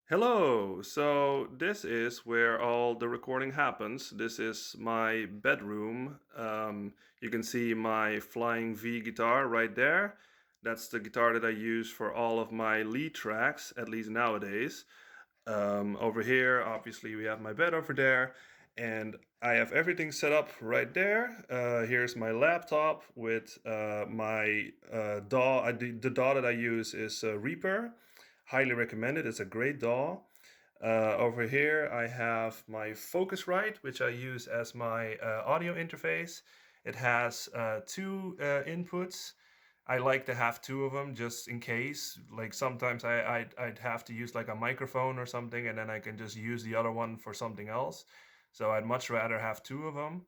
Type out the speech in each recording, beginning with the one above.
Hello. So this is where all the recording happens. This is my bedroom. You can see my Flying V guitar right there. That's the guitar that I use for all of my lead tracks, at least nowadays. Over here, obviously, we have my bed over there, and I have everything set up right there. Here's my laptop with my DAW. The DAW that I use is Reaper. Highly recommended. It's a great DAW. Over here, I have my Focusrite, which I use as my audio interface. It has two inputs. I like to have two of them just in case. Like sometimes I'd have to use like a microphone or something, and then I can just use the other one for something else. So I'd much rather have two of them.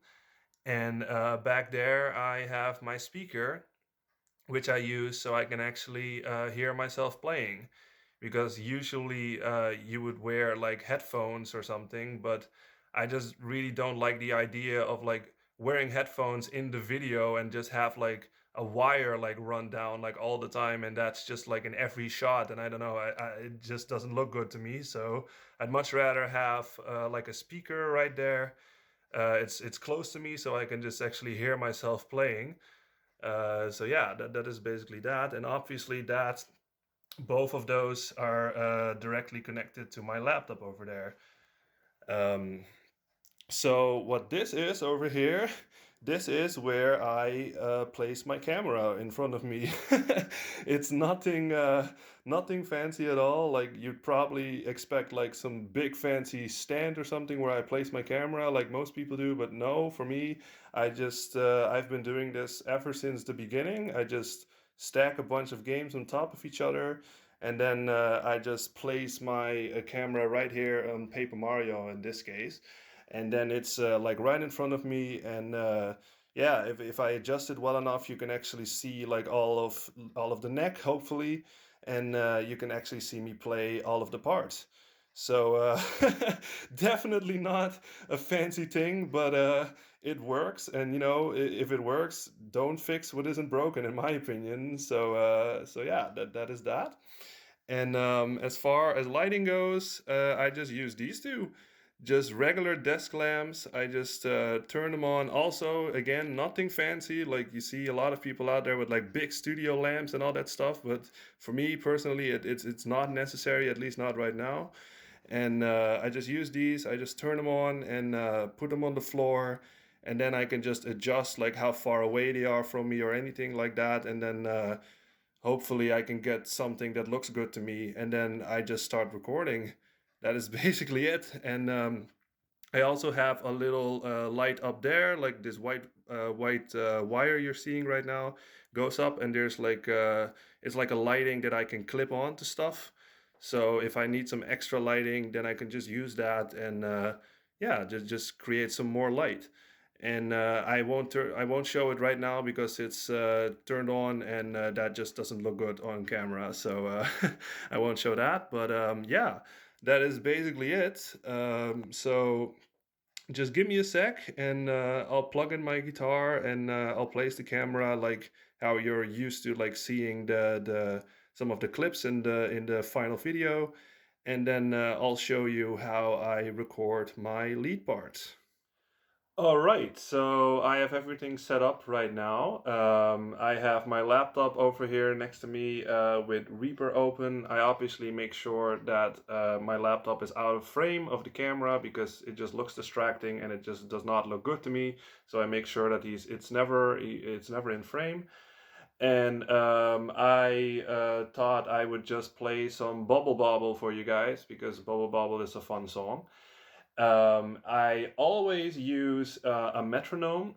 And back there, I have my speaker, which I use so I can actually hear myself playing. Because usually you would wear like headphones or something, but I just really don't like the idea of like wearing headphones in the video and just have like a wire like run down like all the time, and that's just like in every shot. And I don't know, it just doesn't look good to me. So I'd much rather have like a speaker right there. It's close to me, so I can just actually hear myself playing. So yeah, that is basically that. And obviously that both of those are directly connected to my laptop over there. Um, so what this is over here, this is where I place my camera in front of me. It's nothing fancy at all. Like you'd probably expect like some big fancy stand or something where I place my camera, like most people do. But no, for me, I've been doing this ever since the beginning. I just stack a bunch of games on top of each other. And then I just place my camera right here on Paper Mario in this case, and then it's like right in front of me. And yeah, if I adjust it well enough, you can actually see like all of the neck, hopefully, and you can actually see me play all of the parts. So definitely not a fancy thing, but it works. And you know, if it works, don't fix what isn't broken, in my opinion. So yeah, that is that. And as far as lighting goes, I just use these two, just regular desk lamps. I just turn them on. Also, again, nothing fancy. Like you see a lot of people out there with like big studio lamps and all that stuff. But for me personally, it's not necessary, at least not right now. And I just use these. I just turn them on and put them on the floor. And then I can just adjust like how far away they are from me or anything like that. And then hopefully I can get something that looks good to me, and then I just start recording. That is basically it. And I also have a little light up there, like this white wire you're seeing right now goes up, and there's like it's like a lighting that I can clip on to stuff. So if I need some extra lighting, then I can just use that, and yeah, just create some more light. And I won't show it right now because it's turned on, and that just doesn't look good on camera. So I won't show that. But yeah, that is basically it. So just give me a sec, and I'll plug in my guitar, and I'll place the camera like how you're used to like seeing the some of the clips in the final video, and then I'll show you how I record my lead parts. All right, so I have everything set up right now. I have my laptop over here next to me with Reaper open. I obviously make sure that my laptop is out of frame of the camera because it just looks distracting and it just does not look good to me. So I make sure that it's never in frame. And I thought I would just play some Bubble Bobble for you guys because Bubble Bobble is a fun song. I always use a metronome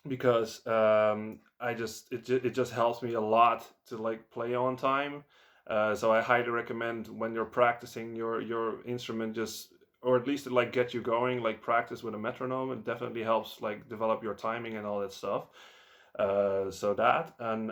because it just helps me a lot to like play on time. So I highly recommend when you're practicing your instrument, just or at least to like get you going, like practice with a metronome. It definitely helps like develop your timing and all that stuff. So that and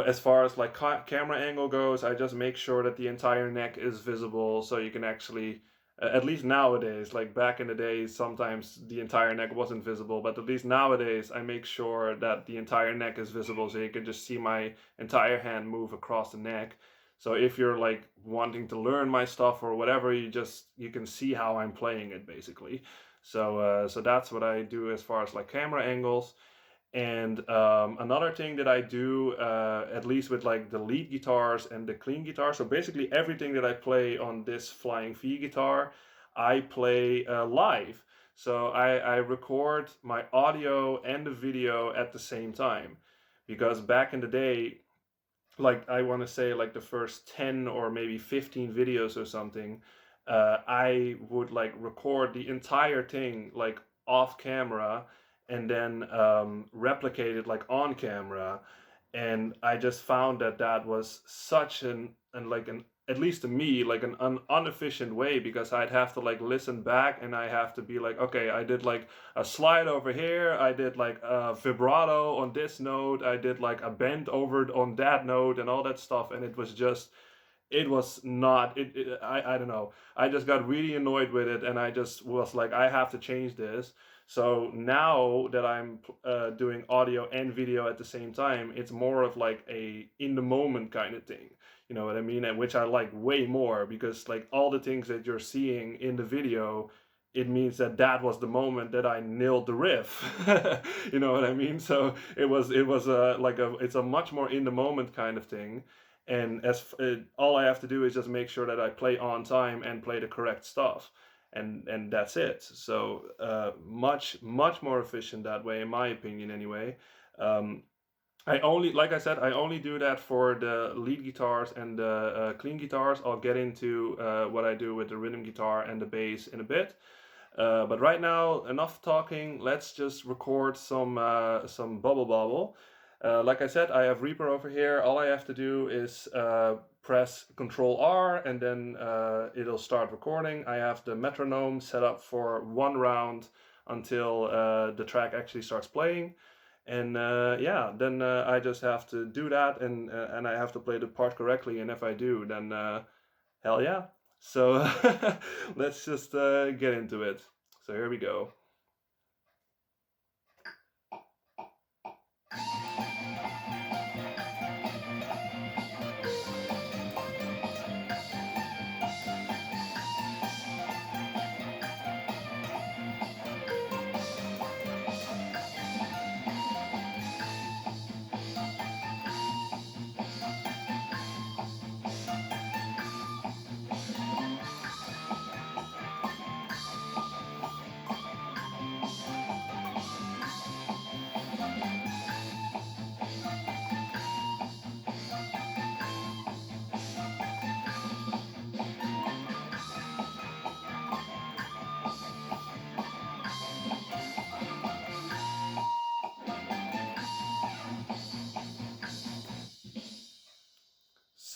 as far as like camera angle goes, I just make sure that the entire neck is visible, so you can actually, at least nowadays, like back in the days, sometimes the entire neck wasn't visible, but at least nowadays, I make sure that the entire neck is visible, so you can just see my entire hand move across the neck. So if you're like wanting to learn my stuff or whatever, you can see how I'm playing it basically. So that's what I do as far as like camera angles. And another thing that I do, at least with like the lead guitars and the clean guitar, so basically everything that I play on this Flying V guitar, I play live. So I record my audio and the video at the same time. Because back in the day, like I want to say like the first 10 or maybe 15 videos or something, I would like record the entire thing like off camera and then replicate it like on camera. And I just found that that was such an like an, at least to me, like an inefficient way, because I'd have to like listen back and I have to be like, okay, I did like a slide over here, I did like a vibrato on this note, I did like a bend over on that note and all that stuff, and it was just, it was not I don't know, I just got really annoyed with it, and I just was like, I have to change this. So now that I'm doing audio and video at the same time, it's more of like a in the moment kind of thing, you know what I mean, and which I like way more, because like all the things that you're seeing in the video, it means that that was the moment that I nailed the riff. You know what I mean? So it was like a, it's a much more in the moment kind of thing. And all I have to do is just make sure that I play on time and play the correct stuff, and that's it. So much more efficient that way, in my opinion, anyway. Um, I only, like I said, I only do that for the lead guitars and the clean guitars. I'll get into what I do with the rhythm guitar and the bass in a bit. But right now, enough talking. Let's just record some bubble bobble. Like I said, I have Reaper over here. All I have to do is press Control R, and then it'll start recording. I have the metronome set up for 1 round until the track actually starts playing. And yeah, then I just have to do that, and I have to play the part correctly. And if I do, then hell yeah. So let's just get into it. So here we go.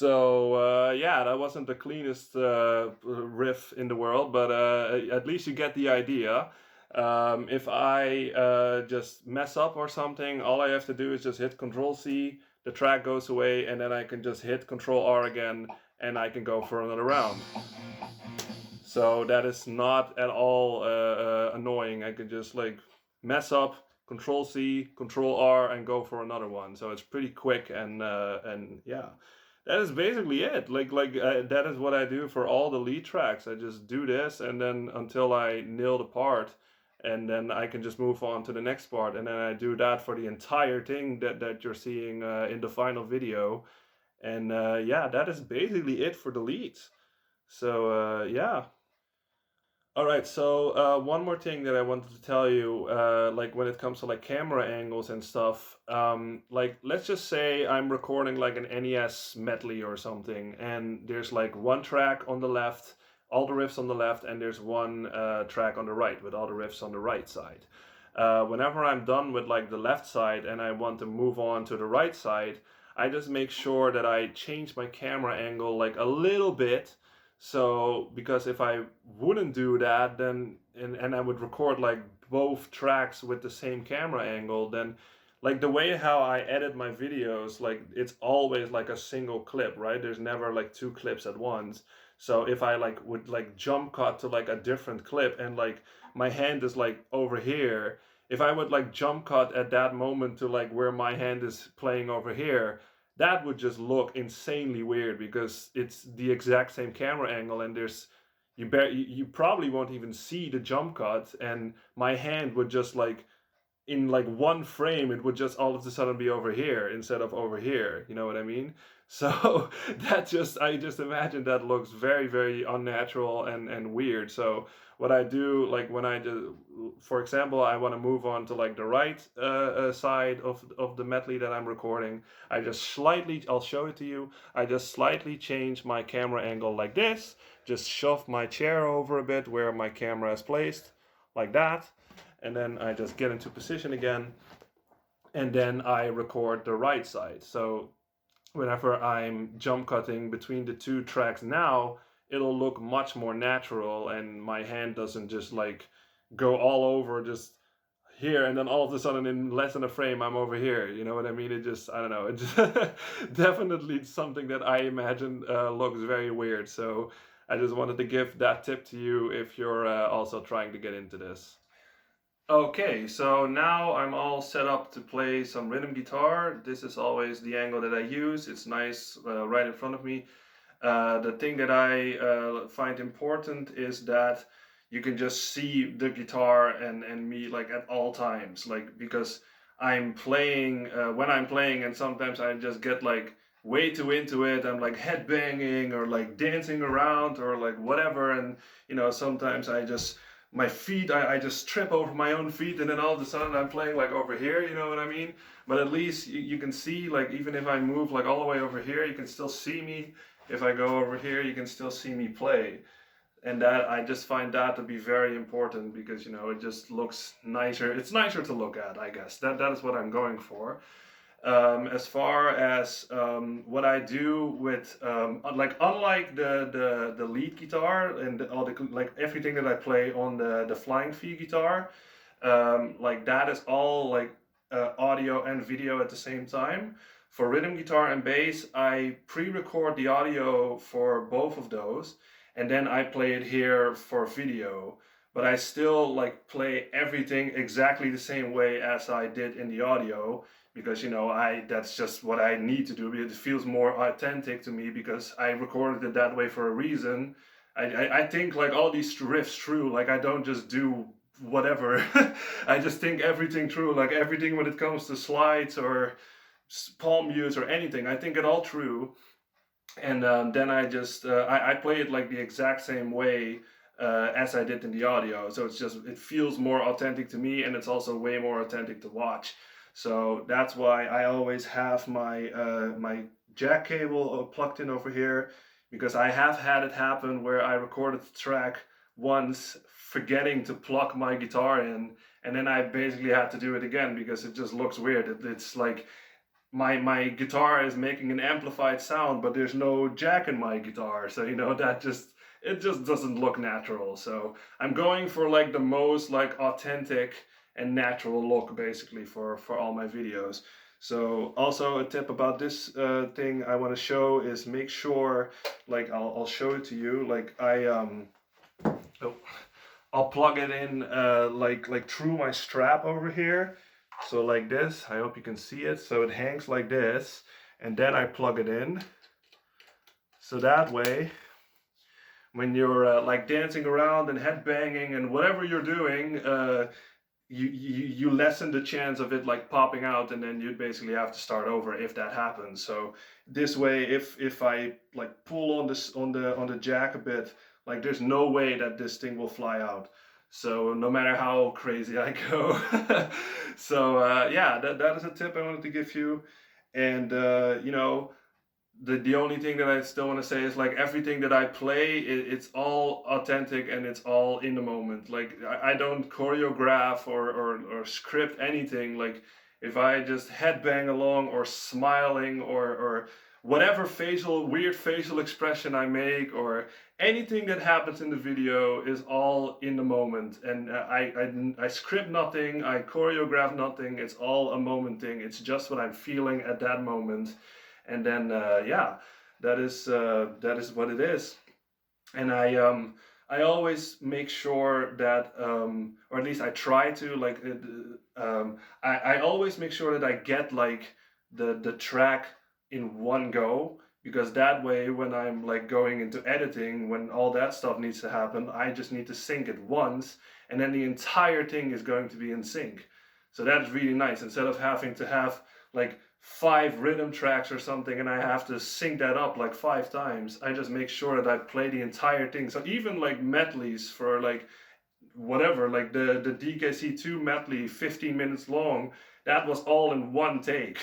So yeah, that wasn't the cleanest riff in the world, but at least you get the idea. If I just mess up or something, all I have to do is just hit Control C, the track goes away, and then I can just hit Control R again, and I can go for another round. So that is not at all annoying. I could just like mess up, Control C, Control R, and go for another one. So it's pretty quick, and yeah, that is basically it. That is what I do for all the lead tracks. I just do this, and then until I nail the part, and then I can just move on to the next part, and then I do that for the entire thing that you're seeing in the final video. And yeah, that is basically it for the leads. So yeah. All right, so one more thing that I wanted to tell you, like when it comes to like camera angles and stuff, like let's just say I'm recording like an NES medley or something, and there's like one track on the left, all the riffs on the left, and there's one track on the right with all the riffs on the right side. Whenever I'm done with like the left side and I want to move on to the right side, I just make sure that I change my camera angle like a little bit. So because if I wouldn't do that, then and I would record like both tracks with the same camera angle, then like the way how I edit my videos, like it's always like a single clip, right? There's never like two clips at once. So if I like would like jump cut to like a different clip, and like my hand is like over here, if I would like jump cut at that moment to like where my hand is playing over here, that would just look insanely weird because it's the exact same camera angle, and you probably won't even see the jump cut, and my hand would just like in like one frame it would just all of a sudden be over here instead of over here, you know what I mean? So I just imagine that looks very, very unnatural and weird. So what I do, like when I do, for example, I want to move on to like the right side of the medley that I'm recording, I just slightly, I'll show it to you, I just slightly change my camera angle like this, just shove my chair over a bit where my camera is placed, like that, and then I just get into position again, and then I record the right side. So whenever I'm jump cutting between the two tracks now, it'll look much more natural, and my hand doesn't just like go all over just here and then all of a sudden in less than a frame I'm over here, you know what I mean? It just, I don't know, it just definitely something that I imagine looks very weird. So I just wanted to give that tip to you if you're also trying to get into this. Okay, so now I'm all set up to play some rhythm guitar. This is always the angle that I use. It's nice right in front of me. The thing that I find important is that you can just see the guitar and me like at all times, like because I'm playing when I'm playing, and sometimes I just get like way too into it. I'm like headbanging or like dancing around or like whatever, and sometimes I just my feet I just trip over my own feet, and then all of a sudden I'm playing like over here, you know what I mean? But at least you can see, like even if I move like all the way over here, you can still see me. If I go over here, you can still see me play. And that, I just find that to be very important because it just looks nicer. It's nicer to look at, I guess. That is what I'm going for. As far as what I do with like unlike the lead guitar and all the like everything that I play on the Flying V guitar, like that is all like audio and video at the same time. For rhythm guitar and bass, I pre-record the audio for both of those, and then I play it here for video. But I still like play everything exactly the same way as I did in the audio, because I that's just what I need to do. It feels more authentic to me because I recorded it that way for a reason. I think like all these riffs through, like I don't just do whatever. I just think everything through, like everything when it comes to slides or palm mutes or anything. I think it all through, and then I just I play it like the exact same way as I did in the audio. So it feels more authentic to me, and it's also way more authentic to watch. So that's why I always have my jack cable plugged in over here, because I have had it happen where I recorded the track once forgetting to plug my guitar in, and then I basically had to do it again because it just looks weird. It's like my guitar is making an amplified sound, but there's no jack in my guitar, so that it just doesn't look natural. So I'm going for like the most like authentic and natural look basically for all my videos. So also a tip about this thing I want to show is make sure, like I'll show it to you, like oh, I'll plug it in like through my strap over here. So like this, I hope you can see it. So it hangs like this, and then I plug it in. So that way, when you're like dancing around and headbanging and whatever you're doing, you lessen the chance of it like popping out, and then you'd basically have to start over if that happens. So this way, if I like pull on this on the jack a bit, like there's no way that this thing will fly out. So no matter how crazy I go. So yeah, that is a tip I wanted to give you. And the only thing that I still want to say is like everything that I play, it's all authentic and it's all in the moment. Like I don't choreograph or script anything. Like if I just headbang along or smiling or whatever weird facial expression I make, or anything that happens in the video is all in the moment. And I script nothing, I choreograph nothing. It's all a moment thing. It's just what I'm feeling at that moment. And then yeah, that is what it is. And I always make sure that or at least I try to, like I always make sure that I get like the track in one go, because that way when I'm like going into editing, when all that stuff needs to happen, I just need to sync it once, and then the entire thing is going to be in sync. So that's really nice. Instead of having to have like 5 rhythm tracks or something and I have to sync that up like 5 times, I just make sure that I play the entire thing. So even like medleys for like whatever, like the DKC2 medley, 15 minutes long, that was all in one take.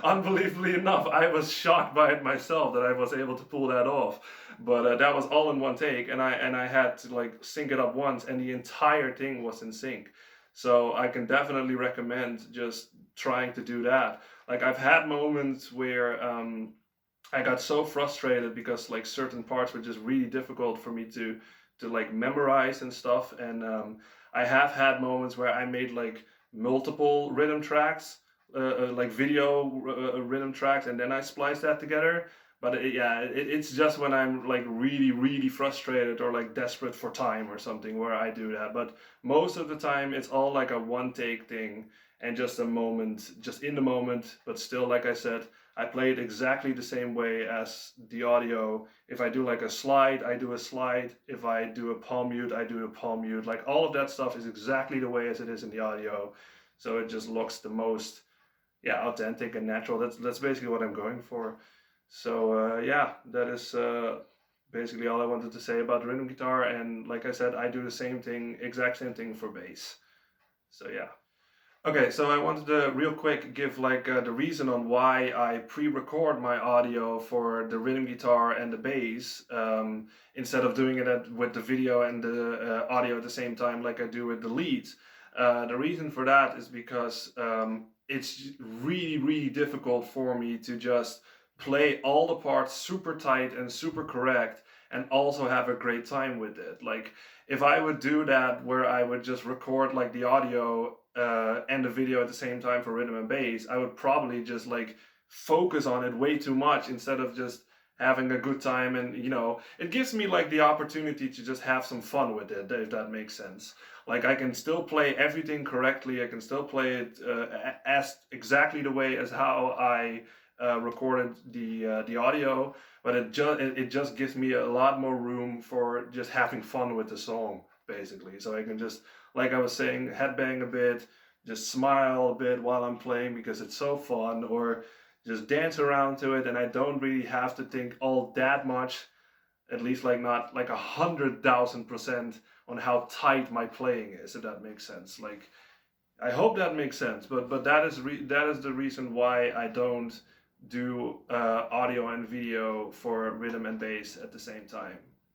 Unbelievably enough, I was shocked by it myself that I was able to pull that off. But that was all in one take, and I had to like sync it up once, and the entire thing was in sync. So I can definitely recommend just trying to do that. Like I've had moments where I got so frustrated because like certain parts were just really difficult for me to like memorize and stuff. And I have had moments where I made like multiple rhythm tracks, like video rhythm tracks, and then I spliced that together. But yeah, it's just when I'm like really, really frustrated or like desperate for time or something where I do that. But most of the time, it's all like a one take thing and just a moment, just in the moment. But still, like I said, I play it exactly the same way as the audio. If I do like a slide, I do a slide. If I do a palm mute, I do a palm mute. Like all of that stuff is exactly the way as it is in the audio. So it just looks the most, yeah, authentic and natural. That's basically what I'm going for. So yeah, that is basically all I wanted to say about rhythm guitar. And like I said, I do the same thing, exact same thing for bass. So yeah. Okay, so I wanted to real quick give like the reason on why I pre-record my audio for the rhythm guitar and the bass instead of doing it with the video and the audio at the same time like I do with the leads. The reason for that is because it's really, really difficult for me to just play all the parts super tight and super correct and also have a great time with it. Like if I would do that where I would just record like the audio and the video at the same time for rhythm and bass, I would probably just like focus on it way too much instead of just having a good time. And you know, it gives me like the opportunity to just have some fun with it, if that makes sense. Like I can still play everything correctly, I can still play it as exactly the way as how I recorded the audio, but it just gives me a lot more room for just having fun with the song, basically. So I can just, like I was saying, headbang a bit, just smile a bit while I'm playing because it's so fun, or just dance around to it, and I don't really have to think all that much, at least like not like 100,000% on how tight my playing is, if that makes sense. Like I hope that makes sense, but that is the reason why I don't do audio and video for rhythm and bass at the same time.